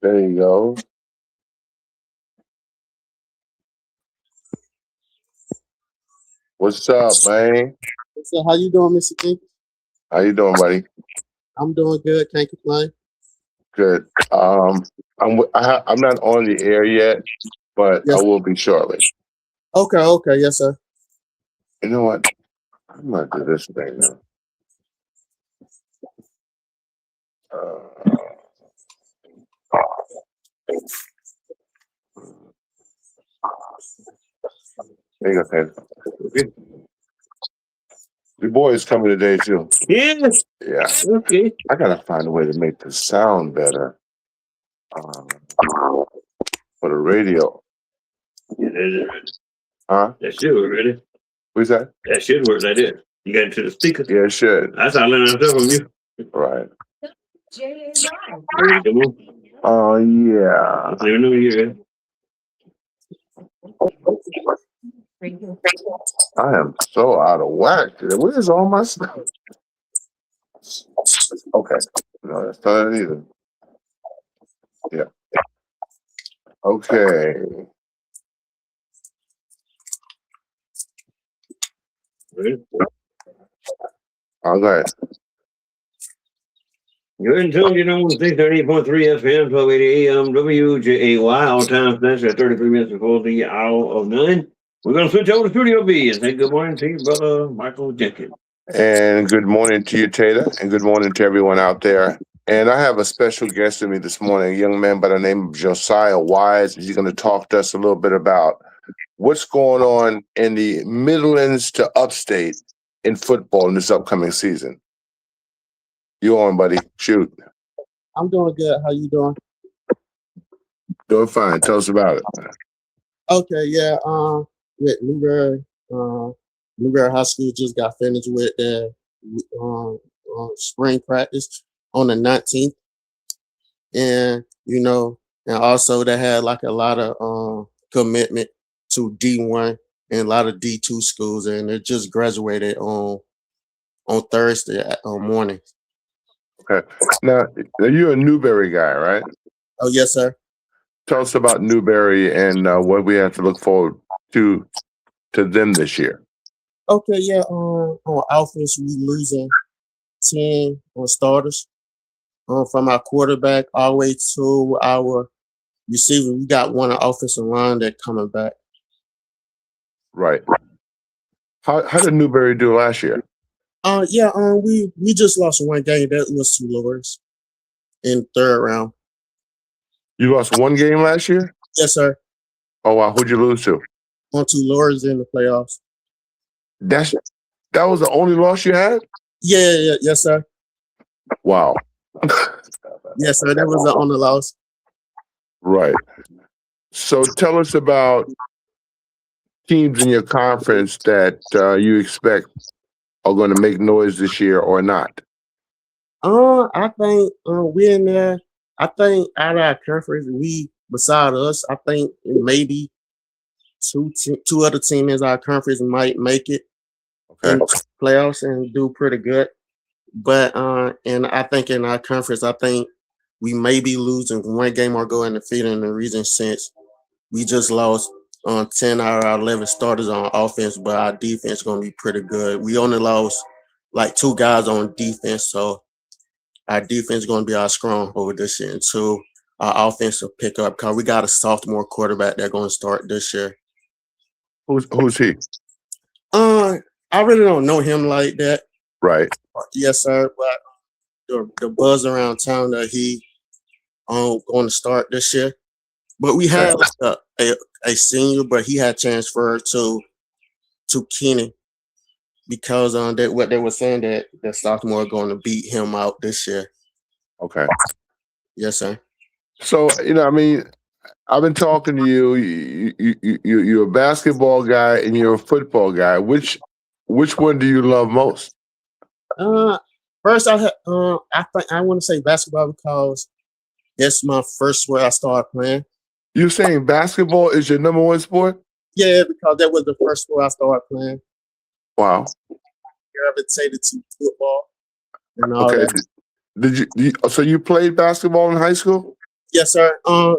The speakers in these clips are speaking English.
There you go. What's up, man? So how you doing, Mr. King? How you doing, buddy? I'm doing good. Can't complain. Good. I'm not on the air yet, but I Yes. will be shortly. Okay. Yes, sir. You know what? I'm gonna do this thing now. There you go, Ted. Okay. Your boy is coming today too. Yeah. Yeah. Okay. I gotta find a way to make the sound better for the radio. Yeah, that Huh? should work, ready? What's that? That should work right there. You got it to the speaker. Yeah, it should. That's how I learned stuff from you. Right. Ready to move? Oh yeah. Let me know when you're ready. I am so out of whack today. Where's all my stuff? Okay. No, that's not it either. Yeah. Okay. Ready? All right. You're in tune, you know, 638.3 FM, 1280 AM, WJAY, all time snatch at 33 minutes before the hour of 9. We're going to switch over to Studio B and say good morning to you, brother Michael Jenkins. And good morning to you, Taylor, and good morning to everyone out there. And I have a special guest with me this morning, a young man by the name of Josiah Wise. He's going to talk to us a little bit about what's going on in the Midlands to upstate in football in this upcoming season. You on, buddy? Shoot. I'm doing good. How you doing? Doing fine. Tell us about it. Okay, yeah. With Newberry High School just got finished with their spring practice on the 19th, and and also they had like a lot of commitment to D1 and a lot of D2 schools, and they just graduated on Thursday morning. Okay. Now, you're a Newberry guy, right? Oh yes, sir. Tell us about Newberry and what we have to look forward to them this year. Okay, yeah. On offense, we losing 10 starters. From our quarterback all the way to our receiver, we got one offensive line that coming back. Right. How did Newberry do last year? We just lost one game. That was to Lawrence in third round. You lost one game last year? Yes, sir. Oh wow, who'd you lose to? On to Lawrence in the playoffs. That was the only loss you had? Yeah, yes, sir. Wow. Yes, sir. That was the only loss. Right. So tell us about teams in your conference that you expect are going to make noise this year or not. I think we're in there. I think out of our conference, beside us, I think maybe two other teams in our conference might make it in playoffs and do pretty good. But and I think in our conference, I think we may be losing one game or go undefeated. And the reason since we just lost 10 out of our 11 starters on offense, but our defense is going to be pretty good. We only lost like 2 guys on defense, so our defense is going to be our strong over this year. And 2, our offense will pick up because we got a sophomore quarterback that's going to start this year. Who's he? I really don't know him like that. Right. Yes, sir. But the buzz around town that he going to start this year. But we Okay. had like a senior, but he had transferred to Kenny because that what they were saying that sophomore going to beat him out this year. Okay. Yes, sir. So, I mean, I've been talking to you. You're a basketball guy and you're a football guy. Which one do you love most? First I think I want to say basketball because that's my first sport I started playing. You're saying basketball is your number one sport? Yeah, because that was the first sport I started playing. Wow. Gravitated to football and all Okay. that. So you played basketball in high school? Yes, sir.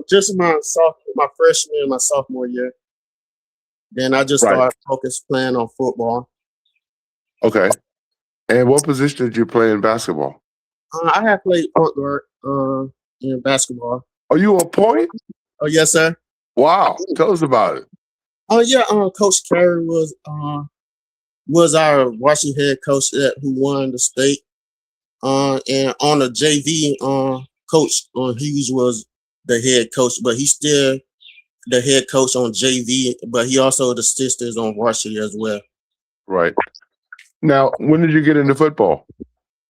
Just my freshman and my sophomore year. Then I just Right. started focused playing on football. Okay. And what position did you play in basketball? I have played point guard in basketball. Are you a point? Oh yes, sir. Wow. Tell us about it. Oh yeah. Coach Carey was our Washington head coach who won the state. And on the JV, Coach Hughes was the head coach, but he's still the head coach on JV, but he also the sisters on varsity as well. Right. Now, when did you get into football?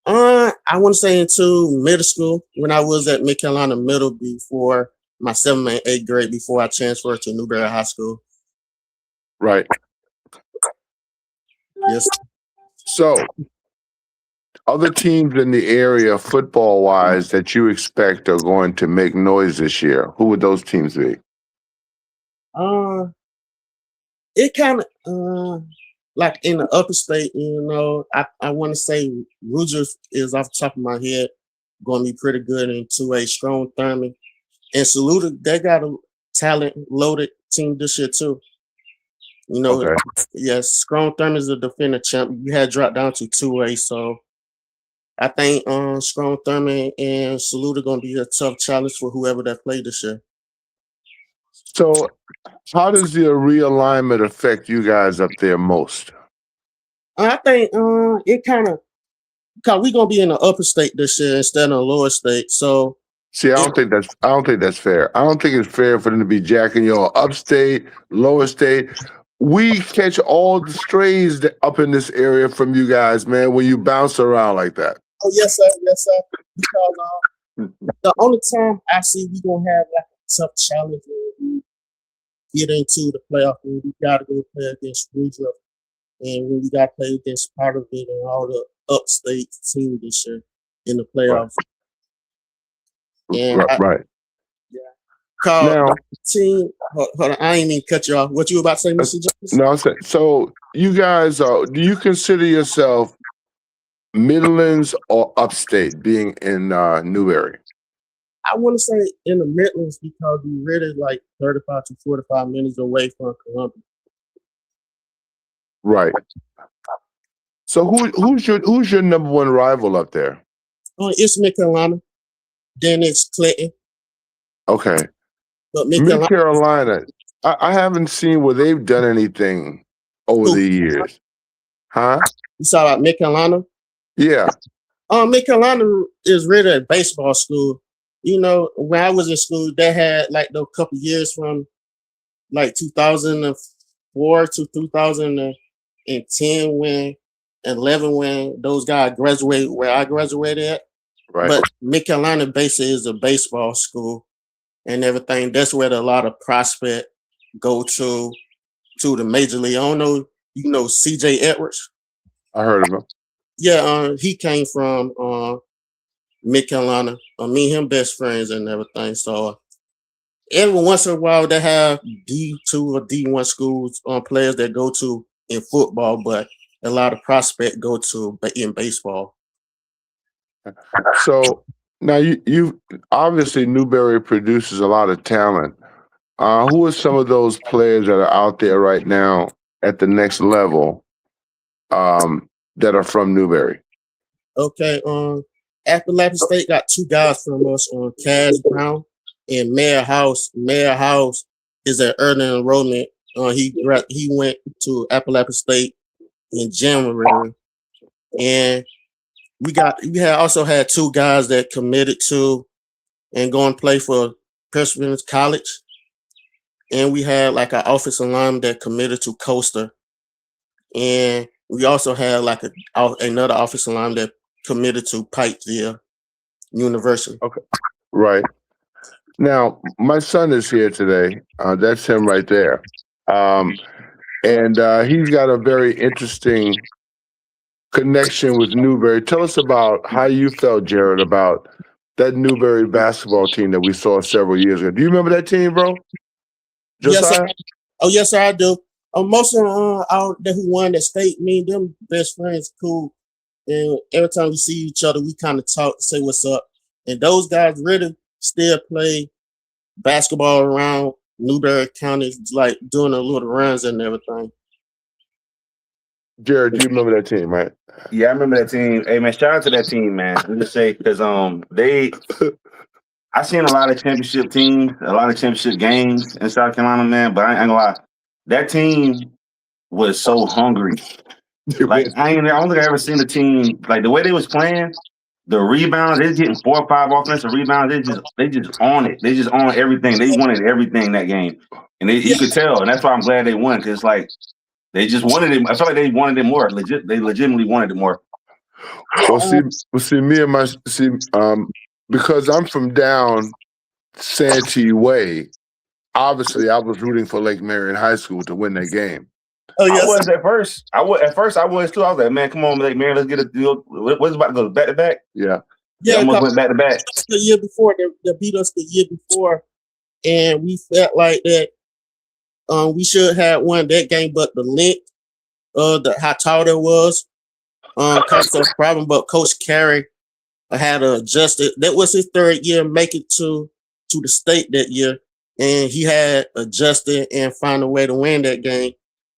I want to say into middle school when I was at Mid Carolina Middle before my 7th and 8th grade before I transferred to Newberry High School. Right. Yes. So, other teams in the area, football wise, that you expect are going to make noise this year, who would those teams be? It kind of like in the upper state, I want to say Rogers is off the top of my head going to be pretty good into a strong Thurman. And Saluda, they got a talent loaded team this year too. Okay. Yes, Strong Thurman is a defending champ. You had dropped down to 2A, so I think Strong Thurman and Saluda going to be a tough challenge for whoever that play this year. So, how does the realignment affect you guys up there most? I think it kind of because we're gonna be in the upper state this year instead of the lower state. So See, I don't think that's fair. I don't think it's fair for them to be jacking your upstate, lower state. We catch all the strays up in this area from you guys, man, when you bounce around like that. oh yes sir, because the only time I see we gonna have like a tough challenge when we get into the playoff, when we gotta go play against Woodruff and when we gotta play against part of it and all the upstate team this year in the playoffs. And Right. Call Now, team. Hold on, I ain't even cut you off. What you about to say, Mr. Jones? no, I'm saying, so you guys do you consider yourself Midlands or upstate being in Newberry? I want to say in the Midlands because we really like 35 to 45 minutes away from Columbia. Right. So who's your number one rival up there? It's Mid Carolina. Then it's Clinton. Okay. But Mid Carolina, I haven't seen where they've done anything over the years. Huh? You saw about Mid Carolina? Yeah. Mid Carolina is really a baseball school. When I was in school, they had like those couple years from like 2004 to 2010 when 11 when those guys graduated where I graduated at. Right. But Mid Carolina basically is a baseball school and everything. That's where a lot of prospect go to the major league. I don't know, CJ Edwards. I heard of him. Yeah, he came from Mid Carolina. Me and him best friends and everything. So every once in a while they have D2 or D1 schools players that go to in football, but a lot of prospect go to in baseball. So now you obviously Newberry produces a lot of talent. Who are some of those players that are out there right now at the next level that are from Newberry? Okay, Appalachian State got two guys from us on Cass Brown and Mayor House. Mayor House is an early enrollment. He went to Appalachian State in January, and we had also had two guys that committed to and go and play for Perseverance College, and we had like an offensive lineman that committed to Coastal, and we also had like another offensive lineman that committed to Pikeville University. Okay. Right. Now, my son is here today. That's him right there. And he's got a very interesting connection with Newberry. Tell us about how you felt, Jared, about that Newberry basketball team that we saw several years ago. Do you remember that team, bro? Josiah? Yes, sir, I do. Most of them out there who won that state, me and them best friends, cool. And every time we see each other, we kind of talk, say what's up. And those guys really still play basketball around Newberry County, like doing a little runs and everything. Jared, do you remember that team, right? Yeah, I remember that team. Hey man, shout out to that team, man. Let me just say, because I seen a lot of championship teams, a lot of championship games in South Carolina, man. But I ain't gonna lie, that team was so hungry. Like I don't think I ever seen a team like the way they was playing. The rebounds, they're getting 4 or 5 offensive rebounds. They just on it. They just on everything. They wanted everything that game, and you could tell. And that's why I'm glad they won, because like they just wanted it. I felt like they wanted it more. They legitimately wanted it more. Well, see, me and because I'm from down Santee Way. Obviously, I was rooting for Lake Marion High School to win that game. Oh, yes. I was at first. I was too. I was like, man, come on, Lake Marion, let's get a deal. What's about to go back to back? Yeah. They almost went back to back. The year before, they beat us the year before, and we felt like that we should have won that game, but the length of how tall it was caused us a problem. But Coach Carey had adjusted. That was his third year making to the state that year, and he had adjusted and found a way to win that game.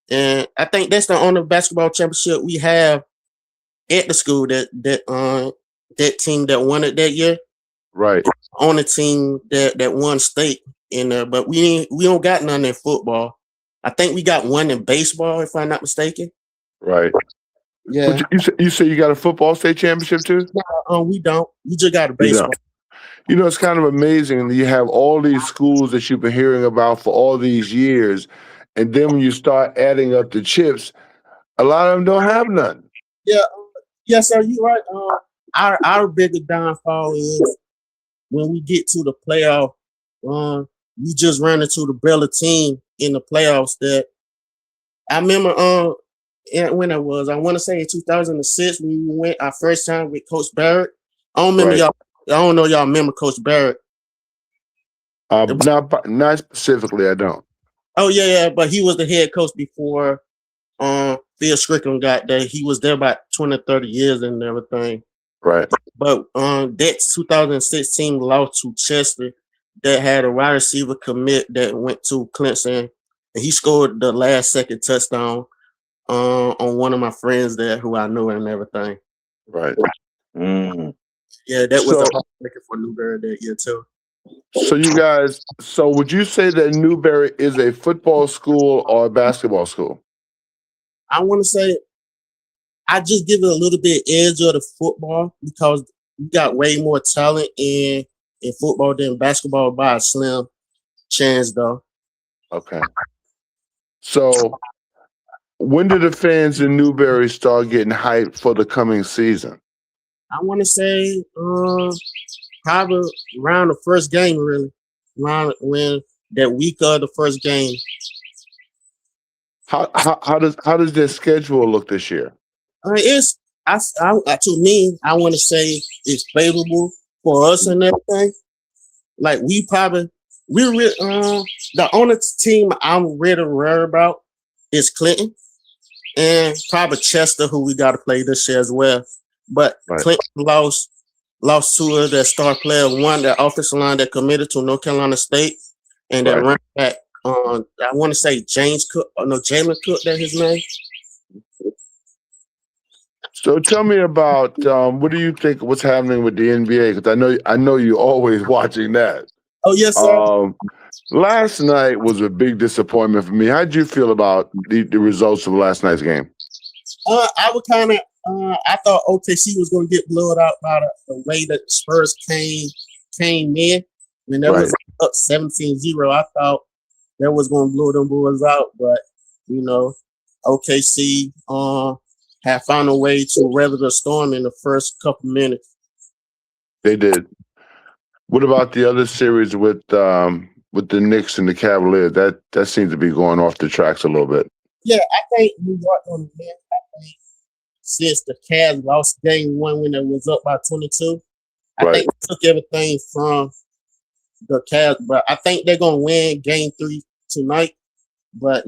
And I think that's the only basketball championship we have at the school that team that won it that year. Right. On the team that won state in there, but we don't got none in football. I think we got one in baseball, if I'm not mistaken. Right. Yeah. You say you got a football state championship too? No, we don't. We just got a baseball. You know, it's kind of amazing that you have all these schools that you've been hearing about for all these years, and then when you start adding up the chips, a lot of them don't have none. Yeah. Yes, sir. You're right. Our bigger downfall is when we get to the playoff, we just ran into the Bella team in the playoffs that I remember when it was, I want to say in 2006 when we went our first time with Coach Barrett. I don't remember y'all. I don't know y'all remember Coach Barrett. Not specifically, I don't. Oh yeah, but he was the head coach before Phil Strickland got there. He was there about 20, 30 years and everything. Right. But that 2016 lost to Chester that had a wide receiver commit that went to Clemson, and he scored the last second touchdown on one of my friends there who I know and everything. Right. Mm. Yeah, that was a heartbreaker for Newberry that year too. So you guys, would you say that Newberry is a football school or a basketball school? I want to say I just give it a little bit edge of the football because we got way more talent in football than basketball by a slim chance, though. Okay. So when did the fans in Newberry start getting hyped for the coming season? I want to say probably around the first game, really, around when that week of the first game. How does their schedule look this year? It's to me, I want to say it's favorable for us and everything. Like the only team I'm really worried about is Clinton and probably Chester, who we got to play this year as well. But Clinton lost two of their star players, one their offensive line that committed to North Carolina State, and their running back. I want to say Jalen Cook, that's his name. So tell me about what do you think what's happening with the NBA? Because I know you're always watching that. Oh yes, sir. Last night was a big disappointment for me. How did you feel about the results of last night's game? I would kind of. I thought OKC was going to get blown out by the way that Spurs came in when that was up 17-0. I thought that was going to blow them Bulls out, but OKC had found a way to weather the storm in the first couple minutes. They did. What about the other series with the Knicks and the Cavaliers? That seems to be going off the tracks a little bit. Yeah, I think New York on the win. I think since the Cavs lost game 1 when it was up by 22, I think they took everything from the Cavs. But I think they're gonna win game 3 tonight. But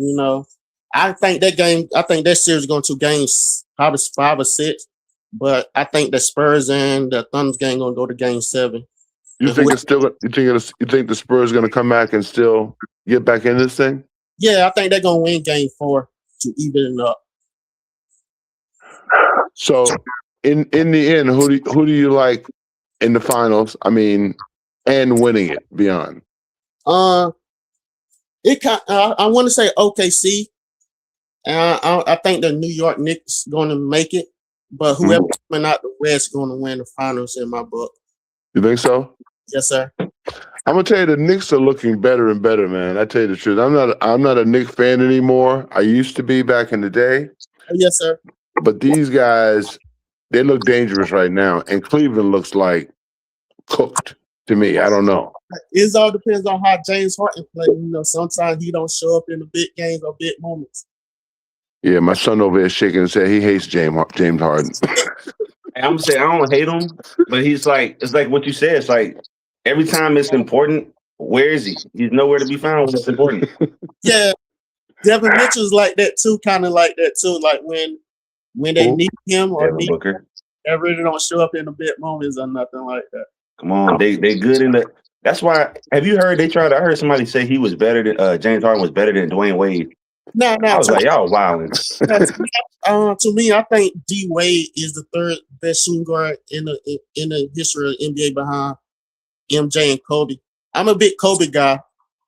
I think that series is going to games, probably 5 or 6. But I think the Spurs and the Thunder's game going to go to game 7. You think the Spurs going to come back and still get back in this thing? Yeah, I think they're going to win game 4 to even it up. So, in the end, who do you like in the finals? I mean, and winning it beyond. I want to say OKC. I think the New York Knicks going to make it, but whoever's coming out the West going to win the finals in my book. You think so? Yes, sir. I'm gonna tell you, the Knicks are looking better and better, man. I tell you the truth. I'm not a Knicks fan anymore. I used to be back in the day. Yes, sir. But these guys, they look dangerous right now, and Cleveland looks like cooked to me. I don't know. It all depends on how James Harden plays. Sometimes he don't show up in the big games or big moments. Yeah, my son over there shaking his head. He hates James Harden. I'm gonna say I don't hate him, but it's like what you said. It's like every time it's important, where is he? He's nowhere to be found when it's important. Yeah, Devin Mitchell's like that too, kind of like that too. Like when they need him or Devin need Booker. they really don't show up in the big moments or nothing like that. Come on, they good in the. That's why. Have you heard I heard somebody say he was better than James Harden was better than Dwayne Wade. No. I was like, y'all wilding. To me, I think D Wade is the third best shooting guard in the history of NBA behind MJ and Kobe. I'm a big Kobe guy.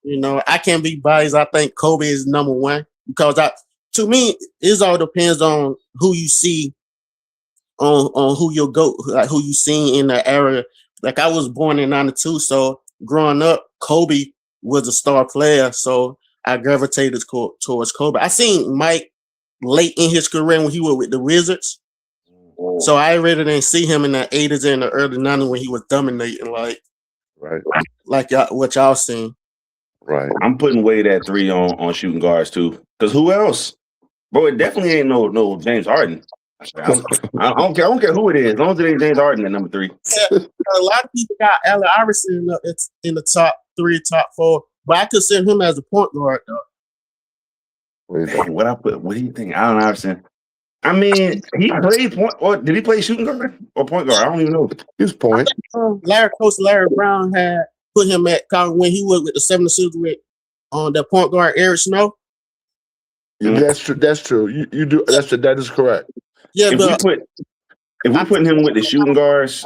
I can't be biased. I think Kobe is number 1 because to me, it all depends on who you see, on who you'll go, like who you see in the area. Like I was born in '92, so growing up, Kobe was a star player. So I gravitated towards Kobe. I seen Mike late in his career when he was with the Wizards. So I really didn't see him in the 80s and the early 90s when he was dominating like what y'all seen. Right. I'm putting Wade at 3 on shooting guards too. Because who else? Bro, it definitely ain't no James Harden. I don't care who it is, as long as it ain't James Harden at number 3. Yeah, a lot of people got Allen Iverson in the top 3, top 4, but I consider him as a point guard though. What do you think? Allen Iverson. I mean, he played point, or did he play shooting guard or point guard? I don't even know. His point. Coach Larry Brown had put him at college when he was with the 76ers with the point guard Eric Snow. That's true. That's true. You do. That is correct. Yeah, if we putting him with the shooting guards,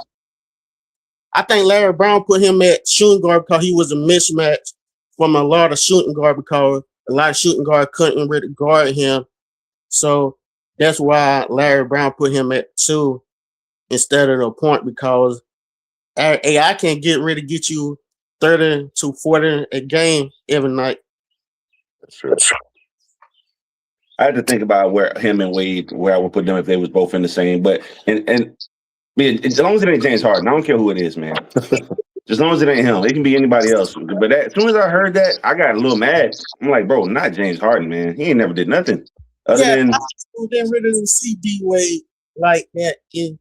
I think Larry Brown put him at shooting guard because he was a mismatch from a lot of shooting guard because a lot of shooting guard couldn't really guard him. So that's why Larry Brown put him at 2 instead of the point because I can get you 30 to 40 a game every night. That's true. I had to think about where him and Wade, where I would put them if they was both in the same. But and as long as it ain't James Harden, I don't care who it is, man. As long as it ain't him, it can be anybody else. But as soon as I heard that, I got a little mad. I'm like, bro, not James Harden, man. He ain't never did nothing other than. I didn't really see D Wade like that in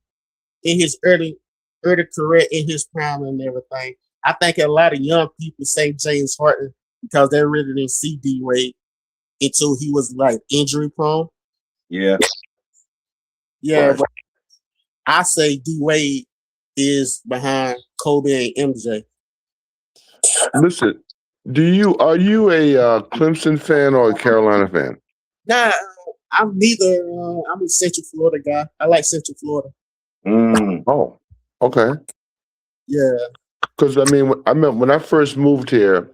his early career, in his prime and everything. I think a lot of young people say James Harden because they really didn't see D Wade until he was like injury prone. Yeah. Yeah, but I say D Wade is behind Kobe and MJ. Listen, are you a Clemson fan or a Carolina fan? Nah, I'm neither. I'm a Central Florida guy. I like Central Florida. Oh, okay. Yeah. Because I remember when I first moved here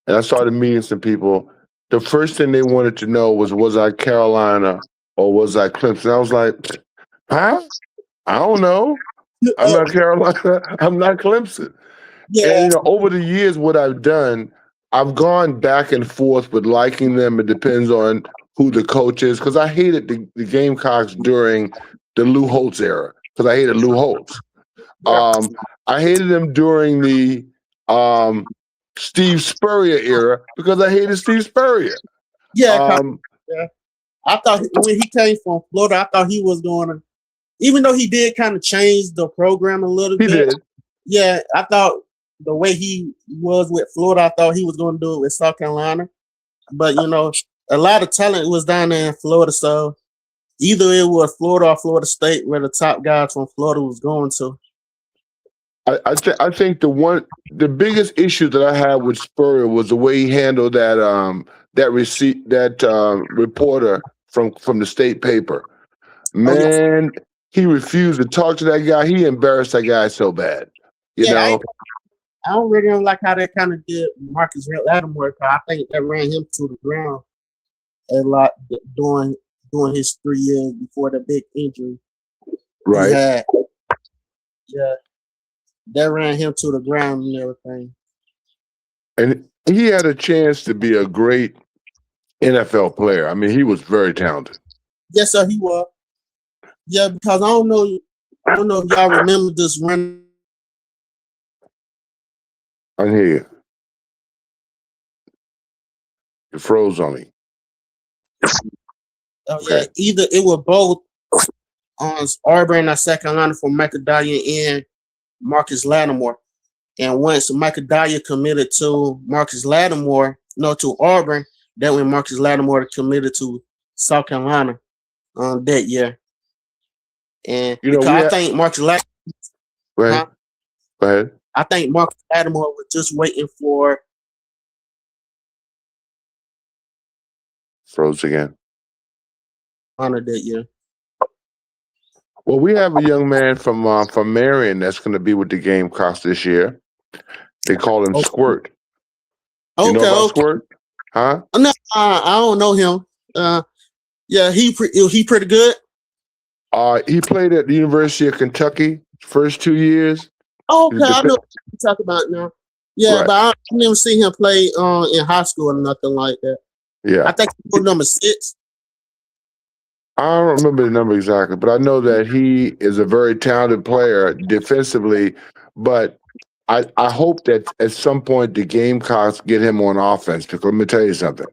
and I started meeting some people, the first thing they wanted to know was I Carolina or was I Clemson? I was like, huh? I don't know. I'm not Carolina. I'm not Clemson. Yeah, And over the years, what I've done, I've gone back and forth with liking them. It depends on who the coach is, because I hated the Gamecocks during the Lou Holtz era, because I hated Lou Holtz. I hated them during the Steve Spurrier era because I hated Steve Spurrier. yeah. I thought when he came from Florida, I thought he was going to, even though he did kind of change the program a little He bit. did. Yeah, I thought the way he was with Florida, I thought he was going to do it with South Carolina. But a lot of talent was down there in Florida, so either it was Florida or Florida State where the top guys from Florida was going to. I think the biggest issue that I had with Spurrier was the way he handled that reporter from the state paper. Man, he refused to talk to that guy. He embarrassed that guy so bad. I don't really like how that kind of did Marcus Lattimore. I think that ran him to the ground a lot during his 3 years before the big injury Right. he had. Yeah, that ran him to the ground and everything. And he had a chance to be a great NFL player. I mean, he was very talented. Yes, sir, he was. Yeah, because I don't know if y'all remember this run. I hear you. You froze on me. Yeah, either it was both on Auburn or South Carolina for Michael Dyer and Marcus Lattimore. And once Michael Dyer committed to to Auburn, then when Marcus Lattimore committed to South Carolina that year. And I think Marcus Lattimore, Go ahead. I think Marcus Lattimore was just waiting for. Froze again. Honor that year. Well, we have a young man from Marion that's going to be with the Gamecocks this year. They call him Squirt. You know about Squirt? Huh? No, I don't know him. Yeah, he pretty good. He played at the University of Kentucky first 2 years. Okay, I know what you're talking about now. Yeah, right. But I never seen him play in high school or nothing like that. Yeah, I think he was number 6. I don't remember the number exactly, but I know that he is a very talented player defensively. But I hope that at some point the Gamecocks get him on offense, because let me tell you something.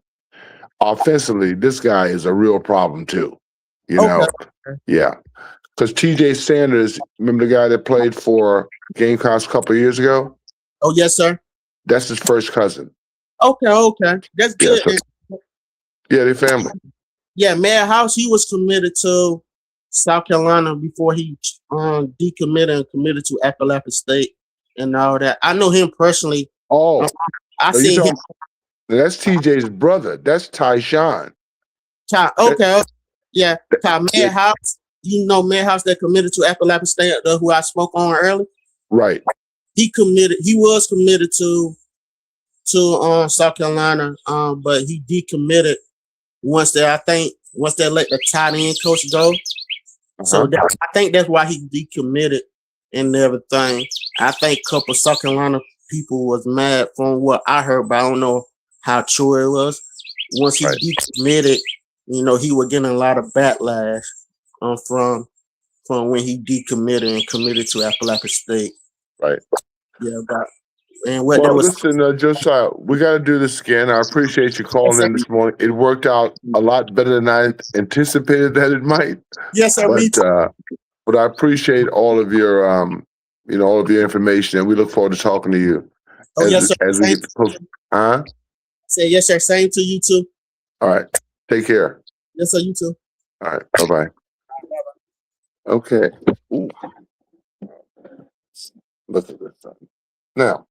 Offensively, this guy is a real problem too. Yeah. Because T.J. Sanders, remember the guy that played for Gamecocks a couple of years ago? Oh, yes, sir. That's his first cousin. Okay. That's good. Yeah, they family. Yeah, Matt House, he was committed to South Carolina before he decommitted and committed to Appalachian State and all that. I know him personally. Oh, I see him. That's TJ's brother. That's Tyshawn. Okay. Yeah, Matt House. You know Matt House that committed to Appalachian State, who I spoke on earlier. Right. He was committed to South Carolina, but he decommitted once they let the tight end coach go. So I think that's why he decommitted and everything. I think a couple of South Carolina people was mad from what I heard, but I don't know how true it was. Once he decommitted, he was getting a lot of backlash from when he decommitted and committed to Appalachian State. Right. Yeah, but listen, Josiah, we got to do this again. I appreciate you calling in this morning. It worked out a lot better than I anticipated that it might. Yes, sir. But I appreciate all of your, all of your information, and we look forward to talking to you. Yes, sir. As we get close. Huh? Say yes, sir. Same to you too. All right. Take care. Yes, sir. You too. All right. Bye-bye. Okay. Ooh. Look at this. Now,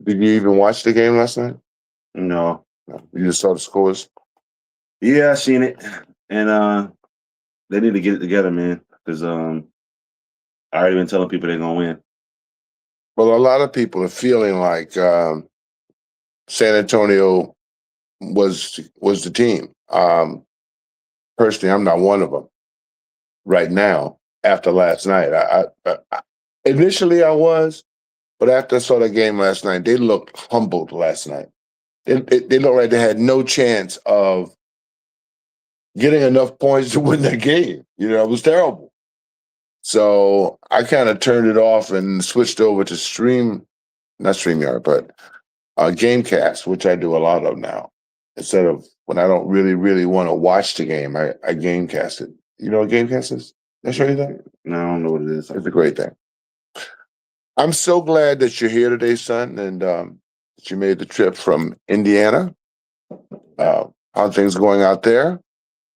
did you even watch the game last night? No. You just saw the scores? Yeah, I seen it. And they need to get it together, man. Because I already been telling people they're gonna win. Well, a lot of people are feeling like San Antonio was the team. Personally, I'm not one of them right now. After last night, I initially I was, but after I saw the game last night, they looked humbled last night. They looked like they had no chance of getting enough points to win the game. It was terrible. So I kind of turned it off and switched over to not StreamYard, but Gamecast, which I do a lot of now. Instead of when I don't really, really want to watch the game, I Gamecast it. You know what Gamecast is? Did I show you that? No, I don't know what it is. It's a great thing. I'm so glad that you're here today, son, and that you made the trip from Indiana. How things going out there?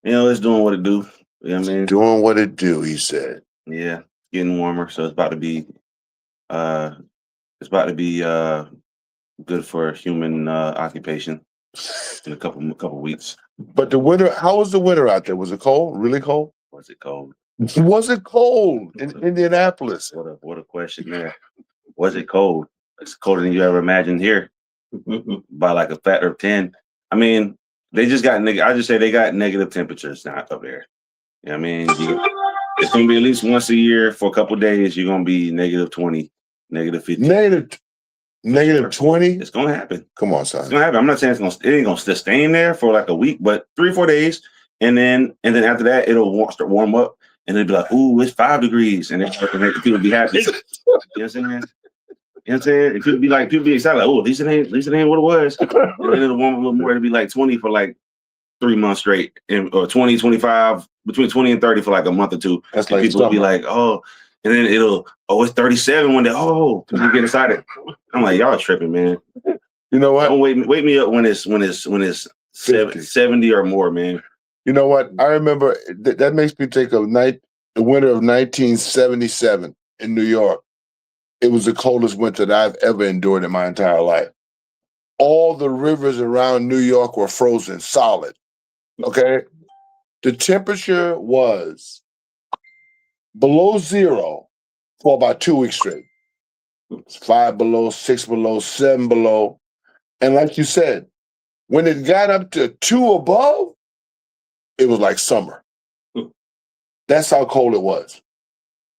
It's doing what it do. You know what I mean? Doing what it do, he said. Yeah, getting warmer, so it's about to be good for human occupation in a couple weeks. But the winter, how was the winter out there? Was it cold? Really cold? Was it cold? Was it cold in Indianapolis? What a question there. Was it cold? It's colder than you ever imagined here by like a factor of 10. I mean, they just got I just say they got negative temperatures now up there. You know what I mean? It's going to be at least once a year for a couple of days. You're going to be negative 20, negative 50. Negative 20? It's going to happen. Come on, son. It's going to happen. I'm not saying it ain't going to stay in there for like a week, but 3 or 4 days. And then after that, it'll start warm up. And it'll be like, ooh, it's 5 degrees. And then people be happy. You know what I'm saying? You know what I'm saying? People be excited, like, oh, at least it ain't what it was. And then it'll warm up a little more. It'll be like 20 for like 3 months straight. Or 20, 25, between 20 and 30 for like a month or two. That's and like people will be like, oh, and then it's 37 one day. Oh, people get excited. I'm like, y'all tripping, man. You know what? Don't wake me up when it's 70 or more, man. You know what? I remember that makes me think of the winter of 1977 in New York. It was the coldest winter that I've ever endured in my entire life. All the rivers around New York were frozen solid. Okay? The temperature was below zero for about 2 weeks straight. 5 below, 6 below, 7 below. And like you said, when it got up to 2 above, it was like summer. That's how cold it was.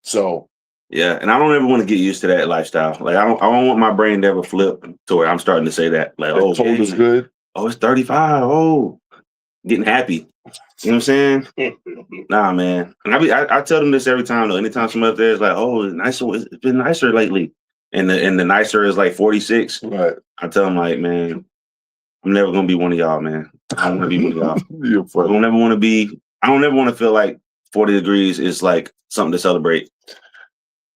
So yeah, and I don't ever want to get used to that lifestyle. Like I don't want my brain to ever flip to where I'm starting to say that. Like, oh, cold is good. Oh, it's 35. Oh, getting happy. You know what I'm saying? Nah, man. And I tell them this every time though. Anytime somebody up there is like, oh, it's been nicer lately. And the nicer is like 46. Right. I tell them like, man, I'm never gonna be one of y'all, man. I don't want to be one of y'all. You're funny. I don't ever want to feel like 40 degrees is like something to celebrate.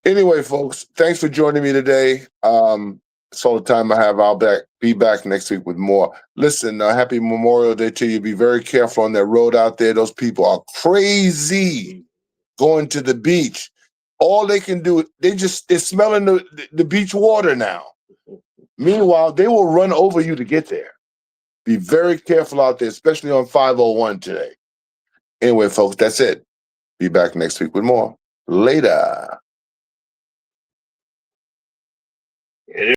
Anyway, folks, thanks for joining me today. That's all the time I have. I'll be back next week with more. Listen, happy Memorial Day to you. Be very careful on that road out there. Those people are crazy going to the beach. All they can do, they're smelling the beach water now. Meanwhile, they will run over you to get there. Be very careful out there, especially on 501 today. Anyway, folks, that's it. Be back next week with more. Later.